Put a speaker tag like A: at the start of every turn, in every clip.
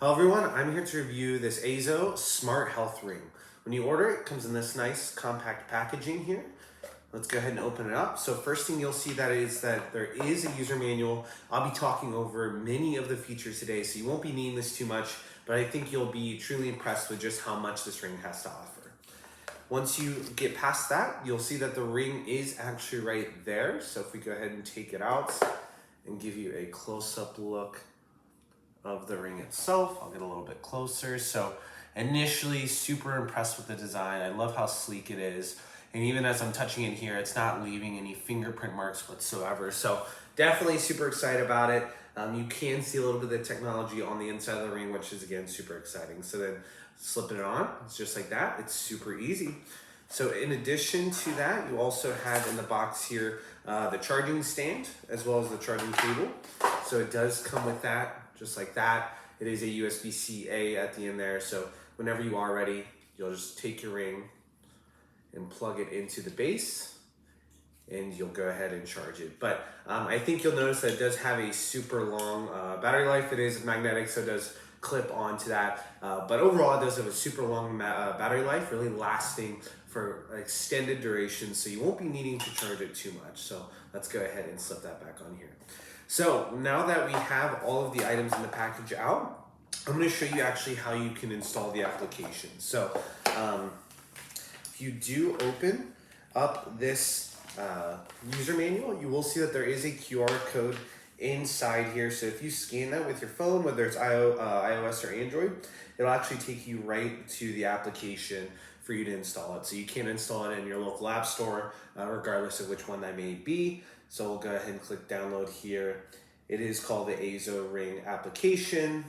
A: Hello everyone, I'm here to review this Azo Smart Health Ring. When you order it, it comes in this nice compact packaging here. Let's go ahead and open it up. So first thing you'll see that is that there is a user manual. I'll be talking over many of the features today, so you won't be needing this too much, but I think you'll be truly impressed with just how much this ring has to offer. Once you get past that, you'll see that the ring is actually right there. So if we go ahead and take it out and give you a close-up look of the ring itself. I'll get a little bit closer. So initially super impressed with the design. I love how sleek it is. And even as I'm touching it here, it's not leaving any fingerprint marks whatsoever. So definitely super excited about it. You can see a little bit of the technology on the inside of the ring, which is again, super exciting. So then slipping it on, it's just like that. It's super easy. So in addition to that, you also have in the box here, the charging stand, as well as the charging cable. So it does come with that. Just like that. It is a USB-C at the end there, so whenever you are ready, you'll just take your ring and plug it into the base, and you'll go ahead and charge it. But I think you'll notice that it does have a super long battery life. It is magnetic, so it does clip onto that. But overall, it does have a super long battery life, really lasting for an extended duration, so you won't be needing to charge it too much. So let's go ahead and slip that back on here. So now that we have all of the items in the package out, I'm going to show you actually how you can install the application. So if you do open up this user manual, you will see that there is a QR code inside here. So if you scan that with your phone, whether it's iOS or Android, it'll actually take you right to the application for you to install it. So you can install it in your local app store, regardless of which one that may be. So we'll go ahead and click download here. It is called the Azo Ring application.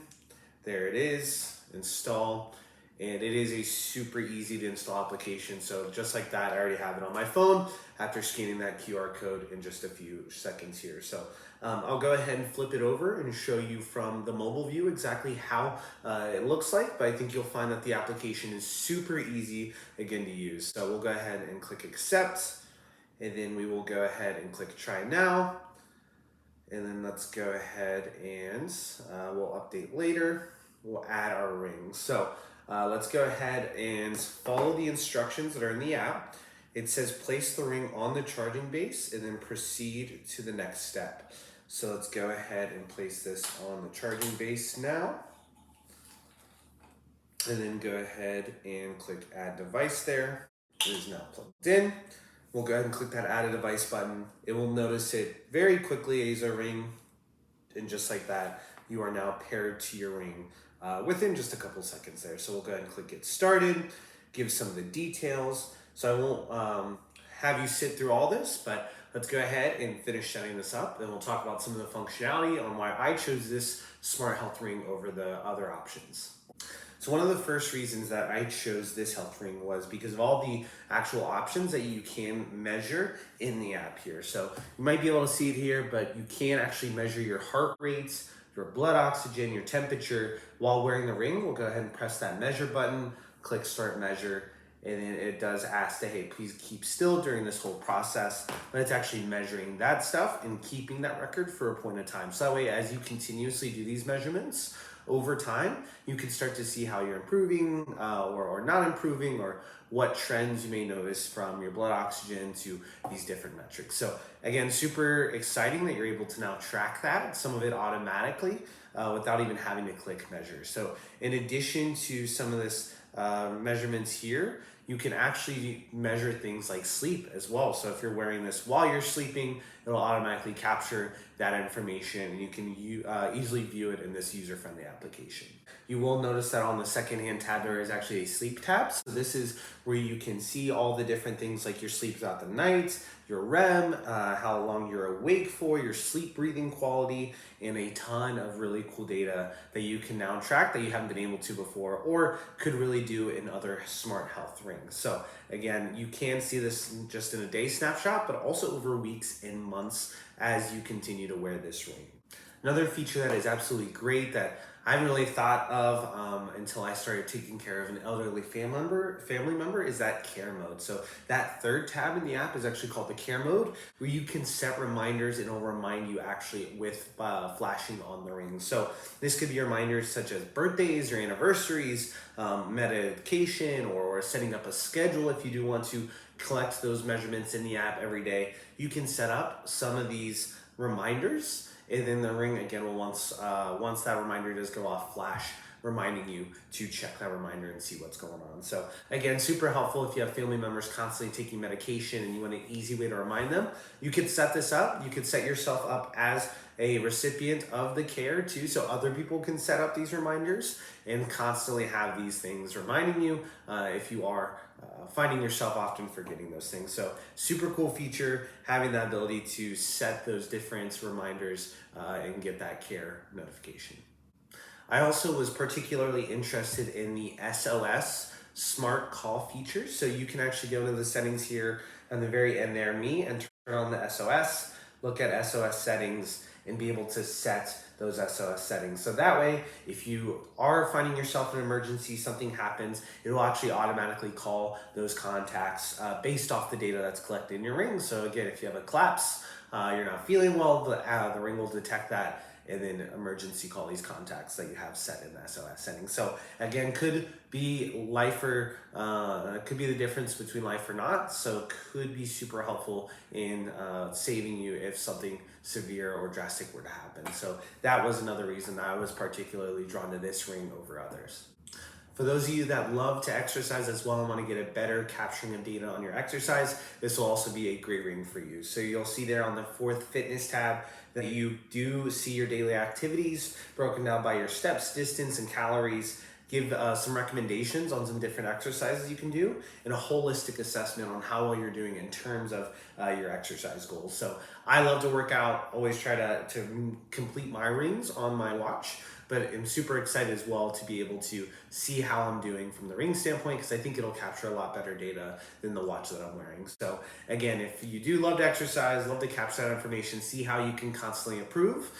A: There it is, install. And it is a super easy to install application. So just like that, I already have it on my phone after scanning that QR code in just a few seconds here. So I'll go ahead and flip it over and show you from the mobile view exactly how it looks like, but I think you'll find that the application is super easy again to use. So we'll go ahead and click accept, and then we will go ahead and click try now. And then let's go ahead and we'll update later. We'll add our ring. So let's go ahead and follow the instructions that are in the app. It says place the ring on the charging base and then proceed to the next step. So let's go ahead and place this on the charging base now. And then go ahead and click add device there. It is now plugged in. We'll go ahead and click that add a device button. It will notice it very quickly, Azo Ring, and just like that, you are now paired to your ring within just a couple seconds there. So we'll go ahead and click get started, give some of the details. So I won't have you sit through all this, but let's go ahead and finish setting this up, and we'll talk about some of the functionality on why I chose this Smart Health Ring over the other options. So one of the first reasons that I chose this health ring was because of all the actual options that you can measure in the app here. So you might be able to see it here, but you can actually measure your heart rate, your blood oxygen, your temperature while wearing the ring. We'll go ahead and press that measure button, click start measure, and then it does ask to, hey, please keep still during this whole process, but it's actually measuring that stuff and keeping that record for a point of time. So that way, as you continuously do these measurements, over time, you can start to see how you're improving or not improving, or what trends you may notice from your blood oxygen to these different metrics. So again, super exciting that you're able to now track that, some of it automatically without even having to click measure. So in addition to some of this measurements here, you can actually measure things like sleep as well. So if you're wearing this while you're sleeping, it'll automatically capture that information, and you can easily view it in this user-friendly application. You will notice that on the second-hand tab, there is actually a sleep tab. So this is where you can see all the different things like your sleep throughout the night, your REM, how long you're awake for, your sleep breathing quality, and a ton of really cool data that you can now track that you haven't been able to before, or could really do in other smart health rings. So again, you can see this just in a day snapshot, but also over weeks and months as you continue to wear this ring. Another feature that is absolutely great that I haven't really thought of until I started taking care of an elderly family member is that care mode. So that third tab in the app is actually called the care mode, where you can set reminders and it'll remind you actually with flashing on the ring. So this could be reminders such as birthdays or anniversaries, medication, or setting up a schedule if you do want to collect those measurements in the app every day. You can set up some of these reminders, and then the ring again will once that reminder does go off, flash reminding you to check that reminder and see what's going on. So again, super helpful if you have family members constantly taking medication and you want an easy way to remind them. You could set this up. You could set yourself up as a recipient of the care too, so other people can set up these reminders and constantly have these things reminding you if you are finding yourself often forgetting those things. So super cool feature, having the ability to set those different reminders and get that care notification. I also was particularly interested in the SOS smart call feature. So you can actually go into the settings here on the very end there, me, and turn on the SOS, look at SOS settings, and be able to set those SOS settings. So that way, if you are finding yourself in an emergency, something happens, it will actually automatically call those contacts based off the data that's collected in your ring. So again, if you have a collapse, you're not feeling well, the ring will detect that and then emergency call these contacts that you have set in the SOS settings. So again, could be life or could be the difference between life or not. So could be super helpful in saving you if something severe or drastic were to happen. So that was another reason I was particularly drawn to this ring over others. For those of you that love to exercise as well and want to get a better capturing of data on your exercise, this will also be a great ring for you. So you'll see there on the fourth fitness tab that you do see your daily activities broken down by your steps, distance, and calories. Give some recommendations on some different exercises you can do and a holistic assessment on how well you're doing in terms of your exercise goals. So I love to work out, always try to complete my rings on my watch, but I'm super excited as well to be able to see how I'm doing from the ring standpoint, because I think it'll capture a lot better data than the watch that I'm wearing. So again, if you do love to exercise, love to capture that information, see how you can constantly improve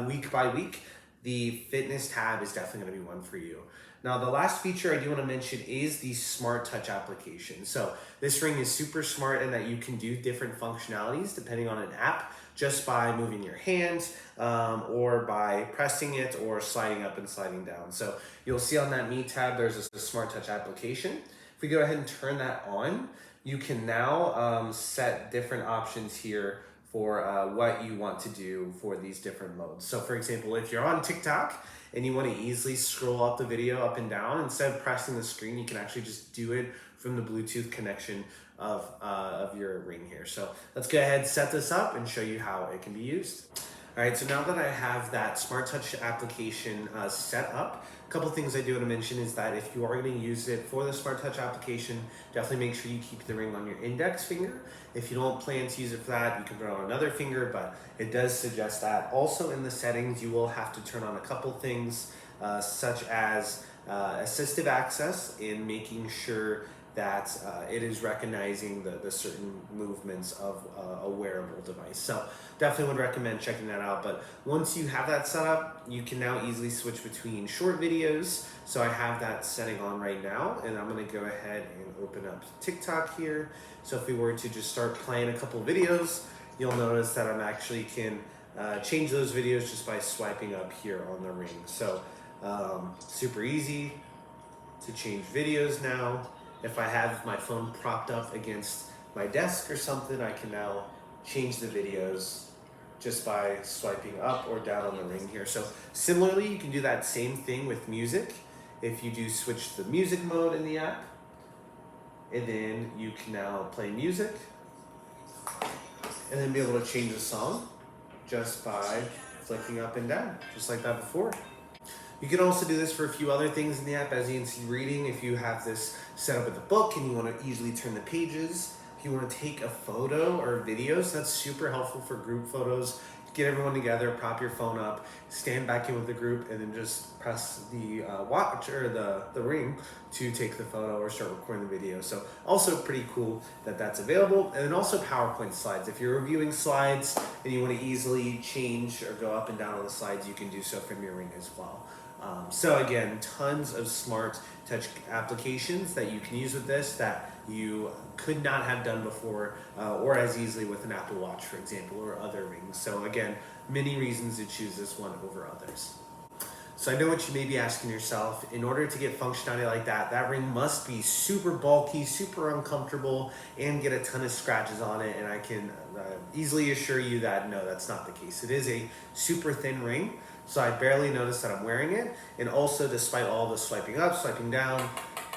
A: week by week, the fitness tab is definitely going to be one for you. Now, the last feature I do want to mention is the Smart Touch application. So this ring is super smart in that you can do different functionalities depending on an app just by moving your hand or by pressing it or sliding up and sliding down. So you'll see on that Me tab, there's a Smart Touch application. If we go ahead and turn that on, you can now set different options here for what you want to do for these different modes. So for example, if you're on TikTok and you want to easily scroll up the video up and down, instead of pressing the screen, you can actually just do it from the Bluetooth connection of your ring here. So let's go ahead, set this up and show you how it can be used. All right, so now that I have that Smart Touch application set up, a couple things I do want to mention is that if you are going to use it for the Smart Touch application, definitely make sure you keep the ring on your index finger. If you don't plan to use it for that, you can put it on another finger, but it does suggest that. Also in the settings, you will have to turn on a couple things such as assistive access in making sure that it is recognizing the certain movements of a wearable device. So definitely would recommend checking that out. But once you have that set up, you can now easily switch between short videos. So I have that setting on right now, and I'm gonna go ahead and open up TikTok here. So if we were to just start playing a couple videos, you'll notice that I'm actually can change those videos just by swiping up here on the ring. So super easy to change videos now. If I have my phone propped up against my desk or something, I can now change the videos just by swiping up or down on the ring here. So similarly, you can do that same thing with music. If you do switch to the music mode in the app, and then you can now play music, and then be able to change the song just by flicking up and down, just like that before. You can also do this for a few other things in the app, as you can see reading. If you have this set up with a book and you want to easily turn the pages, if you want to take a photo or videos, that's super helpful for group photos. Get everyone together, prop your phone up, stand back in with the group, and then just press the watch or the ring to take the photo or start recording the video. So also pretty cool that that's available. And then also PowerPoint slides. If you're reviewing slides and you want to easily change or go up and down on the slides, you can do so from your ring as well. So again, tons of smart touch applications that you can use with this that you could not have done before or as easily with an Apple Watch, for example, or other rings. So again, many reasons to choose this one over others. So I know what you may be asking yourself, in order to get functionality like that, that ring must be super bulky, super uncomfortable, and get a ton of scratches on it. And I can easily assure you that no, that's not the case. It is a super thin ring, so I barely notice that I'm wearing it. And also, despite all the swiping up, swiping down,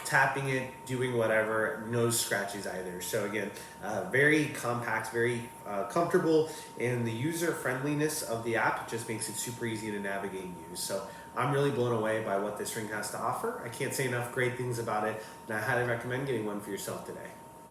A: tapping it, doing whatever, no scratches either. So again, very compact, very comfortable, and the user friendliness of the app just makes it super easy to navigate and use. So I'm really blown away by what this ring has to offer. I can't say enough great things about it, and I highly recommend getting one for yourself today.